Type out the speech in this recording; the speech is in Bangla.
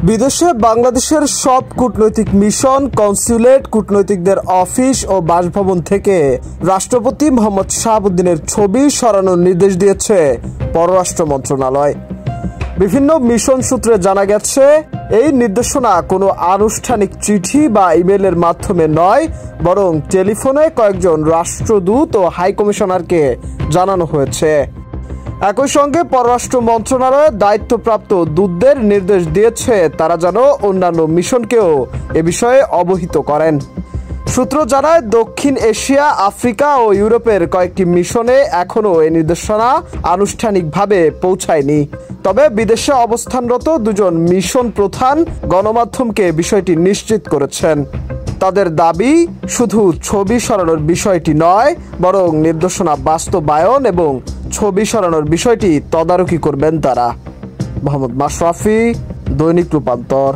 বিদেশে বাংলাদেশের সব কূটনৈতিক মিশন, কনস্যুলেট, কূটনৈতিকদের অফিস ও বাসভবন থেকে রাষ্ট্রপতি মোহাম্মদ শাহাবুদ্দিনের ছবি সরানোর নির্দেশ দিয়েছে পররাষ্ট্র মন্ত্রণালয়। বিভিন্ন মিশন সূত্রে জানা গেছে, এই নির্দেশনা কোনো আনুষ্ঠানিক চিঠি বা ইমেলের মাধ্যমে নয়, বরং টেলিফোনে কয়েকজন রাষ্ট্রদূত ও হাইকমিশনারকে জানানো হয়েছে। একই সঙ্গে পররাষ্ট্র মন্ত্রণালয়ের দায়িত্বপ্রাপ্ত দূতদের নির্দেশ দিয়েছে তারা যেন অন্যান্য মিশনকেও এ বিষয়ে অবহিত করেন। সূত্র জানায়, দক্ষিণ এশিয়া, আফ্রিকা ও ইউরোপের কয়েকটি মিশনে এখনও এই নির্দেশনা আনুষ্ঠানিকভাবে পৌঁছায়নি। তবে বিদেশে অবস্থানরত দুজন মিশন প্রধান গণমাধ্যমকে বিষয়টি নিশ্চিত করেছেন। তাদের দাবি, শুধু ছবি সরানোর বিষয়টি নয়, বরং নির্দেশনা বাস্তবায়ন এবং ছবি সরানোর বিষয়টি তদারকি করবেন তারা। মোহাম্মদ মাশরাফি, দৈনিক রূপান্তর।